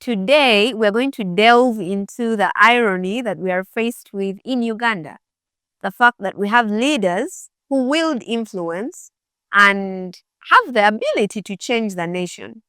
Today, we're going to delve into the irony that we are faced with in Uganda. The fact that we have leaders who wield influence and have the ability to change the nation.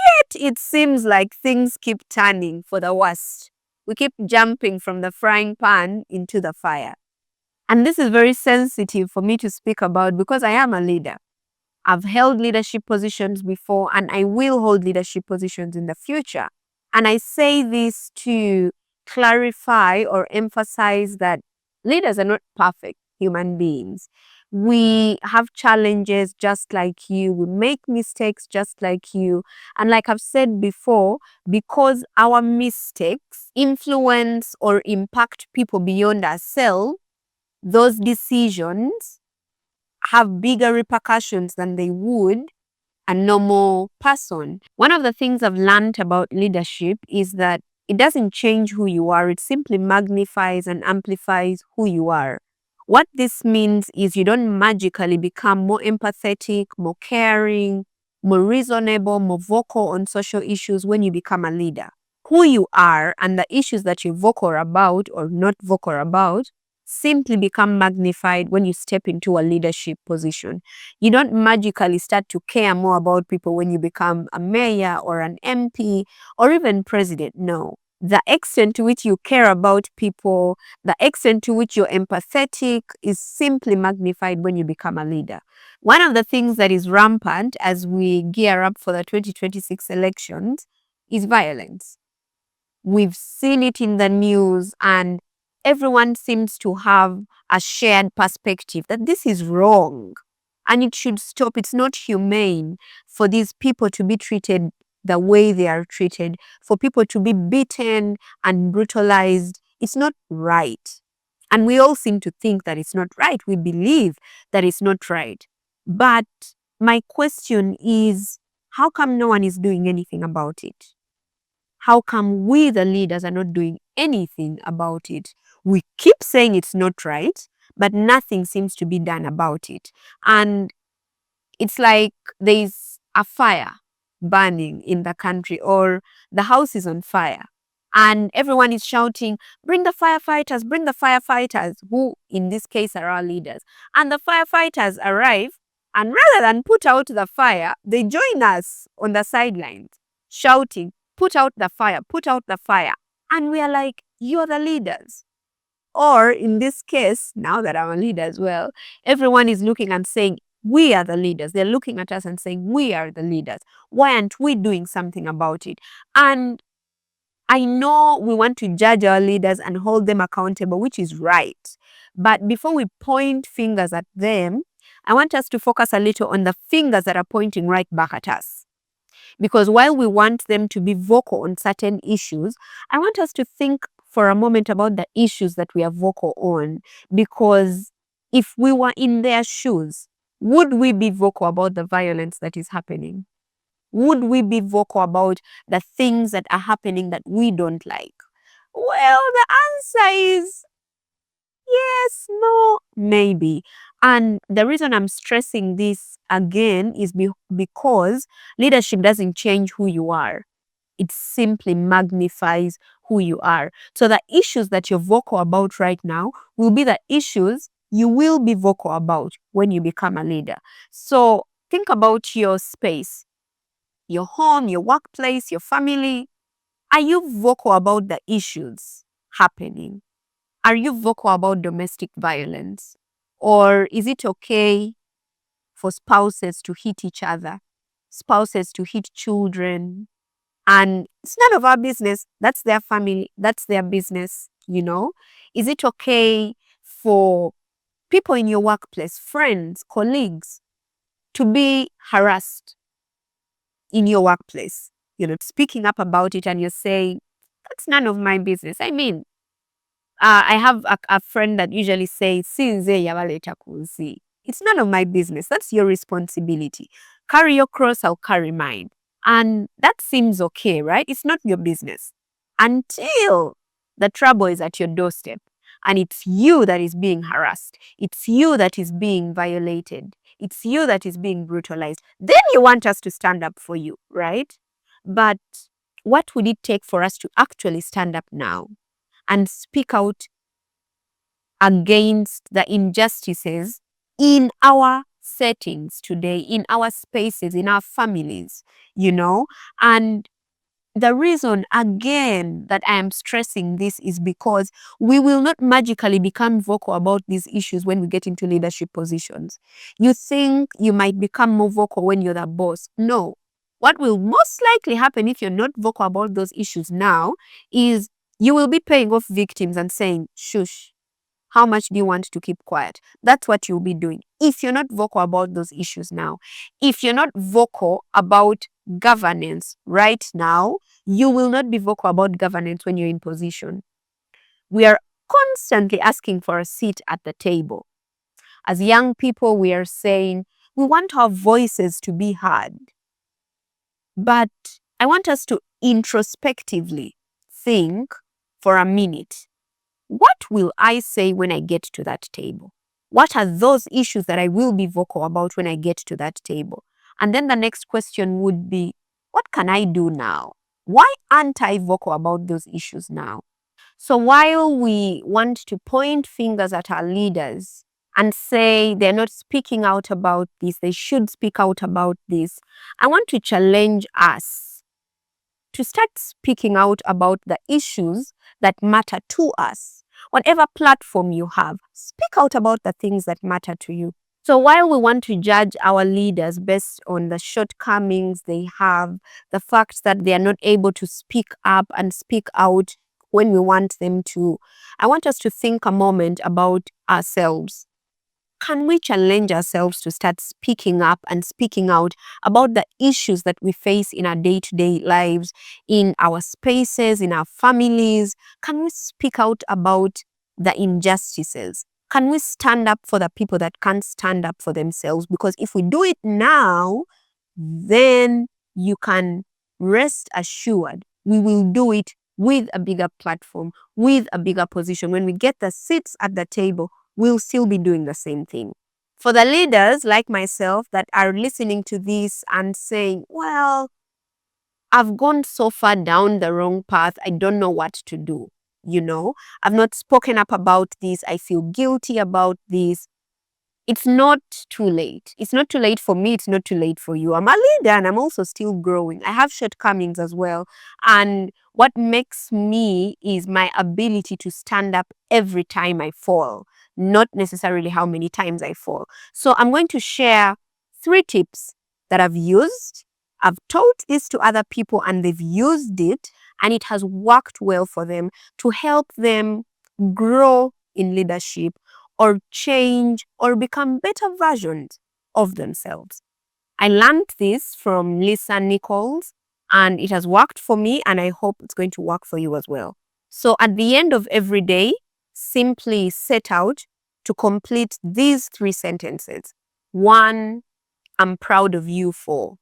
Yet it seems like things keep turning for the worst. We keep jumping from the frying pan into the fire. And this is very sensitive for me to speak about because I am a leader. I've held leadership positions before and I will hold leadership positions in the future. And I say this to clarify or emphasize that leaders are not perfect human beings. We have challenges just like you. We make mistakes just like you. And like I've said before, because our mistakes influence or impact people beyond ourselves, those decisions have bigger repercussions than they would a normal person. One of the things I've learned about leadership is that it doesn't change who you are, it simply magnifies and amplifies who you are. What this means is you don't magically become more empathetic, more caring, more reasonable, more vocal on social issues when you become a leader. Who you are and the issues that you're vocal about or not vocal about simply become magnified when you step into a leadership position. You don't magically start to care more about people when you become a mayor or an MP or even president. No. The extent to which you care about people, the extent to which you're empathetic is simply magnified when you become a leader. One of the things that is rampant as we gear up for the 2026 elections is violence. We've seen it in the news and everyone seems to have a shared perspective that this is wrong and it should stop. It's not humane for these people to be treated the way they are treated, for people to be beaten and brutalized. It's not right. And we all seem to think that it's not right. We believe that it's not right. But my question is, how come no one is doing anything about it? How come we, the leaders, are not doing anything about it? We keep saying it's not right, but nothing seems to be done about it. And it's like there's a fire burning in the country or the house is on fire. And everyone is shouting, bring the firefighters, who in this case are our leaders. And the firefighters arrive and rather than put out the fire, they join us on the sidelines shouting, put out the fire, put out the fire. And we are like, you're the leaders. Or in this case, now that I'm a leader as well, everyone is looking and saying, we are the leaders. They're looking at us and saying, we are the leaders. Why aren't we doing something about it? And I know we want to judge our leaders and hold them accountable, which is right. But before we point fingers at them, I want us to focus a little on the fingers that are pointing right back at us. Because while we want them to be vocal on certain issues, I want us to think for a moment about the issues that we are vocal on. Because if we were in their shoes, would we be vocal about the violence that is happening? Would we be vocal about the things that are happening that we don't like? Well, the answer is yes, no, maybe. And the reason I'm stressing this again is because leadership doesn't change who you are. It simply magnifies who you are. So the issues that you're vocal about right now will be the issues you will be vocal about when you become a leader. So think about your space, your home, your workplace, your family. Are you vocal about the issues happening? Are you vocal about domestic violence? Or is it okay for spouses to hit each other, spouses to hit children? And it's none of our business. That's their family. That's their business, you know? Is it okay for people in your workplace, friends, colleagues, to be harassed in your workplace? You know, speaking up about it and you're saying, that's none of my business. I mean, I have a friend that usually says, "Sinze yabaleta kunsi." It's none of my business. That's your responsibility. Carry your cross, I'll carry mine. And that seems okay, right? It's not your business. Until the trouble is at your doorstep and it's you that is being harassed. It's you that is being violated. It's you that is being brutalized. Then you want us to stand up for you, right? But what would it take for us to actually stand up now and speak out against the injustices in our settings today, in our spaces, in our families, And the reason, again, that I am stressing this is because we will not magically become vocal about these issues when we get into leadership positions. You think you might become more vocal when you're the boss. No. What will most likely happen if you're not vocal about those issues now is you will be paying off victims and saying, shush, how much do you want to keep quiet? That's what you'll be doing if you're not vocal about those issues now. If you're not vocal about governance right now, you will not be vocal about governance when you're in position. We are constantly asking for a seat at the table. As young people, we are saying we want our voices to be heard. But I want us to introspectively think for a minute. What will I say when I get to that table? What are those issues that I will be vocal about when I get to that table? And then the next question would be, what can I do now? Why aren't I vocal about those issues now? So while we want to point fingers at our leaders and say they're not speaking out about this, they should speak out about this, I want to challenge us to start speaking out about the issues that matter to us. Whatever platform you have, speak out about the things that matter to you. So while we want to judge our leaders based on the shortcomings they have, the fact that they are not able to speak up and speak out when we want them to, I want us to think a moment about ourselves. Can we challenge ourselves to start speaking up and speaking out about the issues that we face in our day-to-day lives, in our spaces, in our families? Can we speak out about the injustices? Can we stand up for the people that can't stand up for themselves? Because if we do it now, then you can rest assured we will do it with a bigger platform, with a bigger position. When we get the seats at the table, we'll still be doing the same thing. For the leaders like myself that are listening to this and saying, well, I've gone so far down the wrong path, I don't know what to do. I've not spoken up about this. I feel guilty about this. It's not too late. It's not too late for me. It's not too late for you. I'm a leader and I'm also still growing. I have shortcomings as well. And what makes me is my ability to stand up every time I fall, not necessarily how many times I fall. So I'm going to share 3 tips that I've used. I've taught this to other people and they've used it and it has worked well for them to help them grow in leadership or change or become better versions of themselves. I learned this from Lisa Nichols and it has worked for me and I hope it's going to work for you as well. So at the end of every day, simply set out to complete these 3 sentences. 1, I'm proud of you for.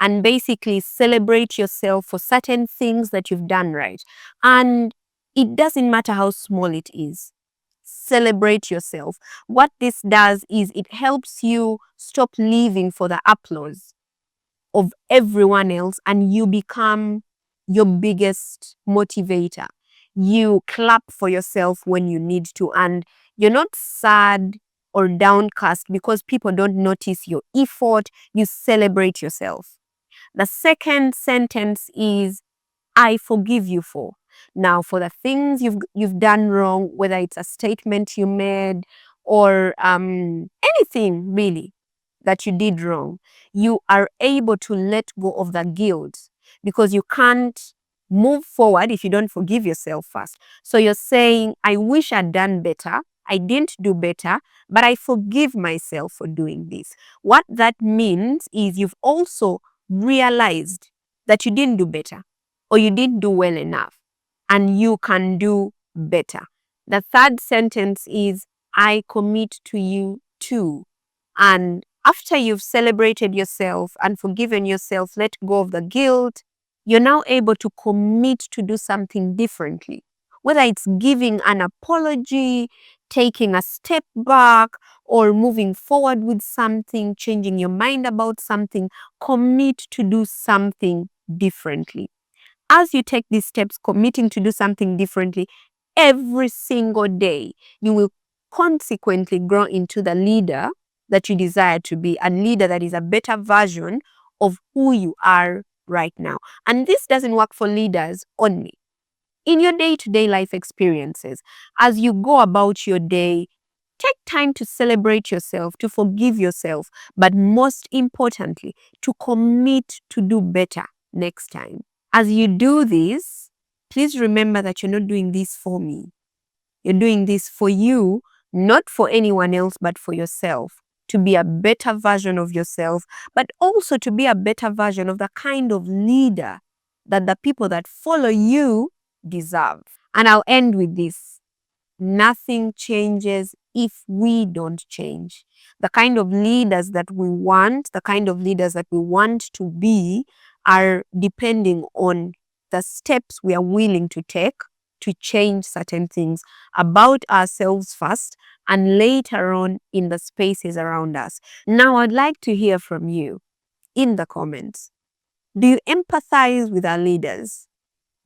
And basically celebrate yourself for certain things that you've done right. And it doesn't matter how small it is. Celebrate yourself. What this does is it helps you stop living for the applause of everyone else and you become your biggest motivator. You clap for yourself when you need to and you're not sad or downcast because people don't notice your effort. You celebrate yourself. The second sentence is, I forgive you for. Now, for the things you've done wrong, whether it's a statement you made or anything really that you did wrong, you are able to let go of the guilt because you can't move forward if you don't forgive yourself first. So you're saying, I wish I'd done better. I didn't do better, but I forgive myself for doing this. What that means is you've also realized that you didn't do better or you didn't do well enough and you can do better. The third sentence is, I commit to you too. And after you've celebrated yourself and forgiven yourself, let go of the guilt, you're now able to commit to do something differently. Whether it's giving an apology, taking a step back, or moving forward with something, changing your mind about something, commit to do something differently. As you take these steps, committing to do something differently every single day, you will consequently grow into the leader that you desire to be, a leader that is a better version of who you are right now. And this doesn't work for leaders only. In your day-to-day life experiences, as you go about your day, take time to celebrate yourself, to forgive yourself, but most importantly, to commit to do better next time. As you do this, please remember that you're not doing this for me. You're doing this for you, not for anyone else, but for yourself, to be a better version of yourself, but also to be a better version of the kind of leader that the people that follow you deserve. And I'll end with this. Nothing changes if we don't change. The kind of leaders that we want, the kind of leaders that we want to be, are depending on the steps we are willing to take to change certain things about ourselves first and later on in the spaces around us. Now, I'd like to hear from you in the comments. Do you empathize with our leaders?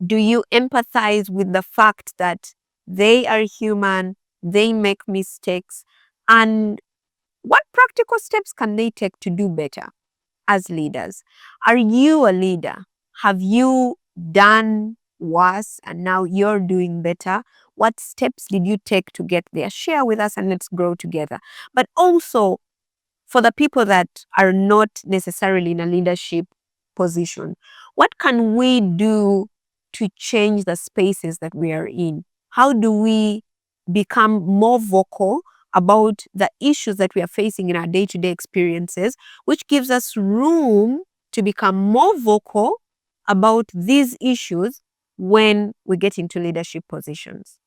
Do you empathize with the fact that they are human, they make mistakes, and what practical steps can they take to do better as leaders? Are you a leader? Have you done worse and now you're doing better? What steps did you take to get there? Share with us and let's grow together. But also, for the people that are not necessarily in a leadership position, what can we do to change the spaces that we are in? How do we become more vocal about the issues that we are facing in our day-to-day experiences, which gives us room to become more vocal about these issues when we get into leadership positions?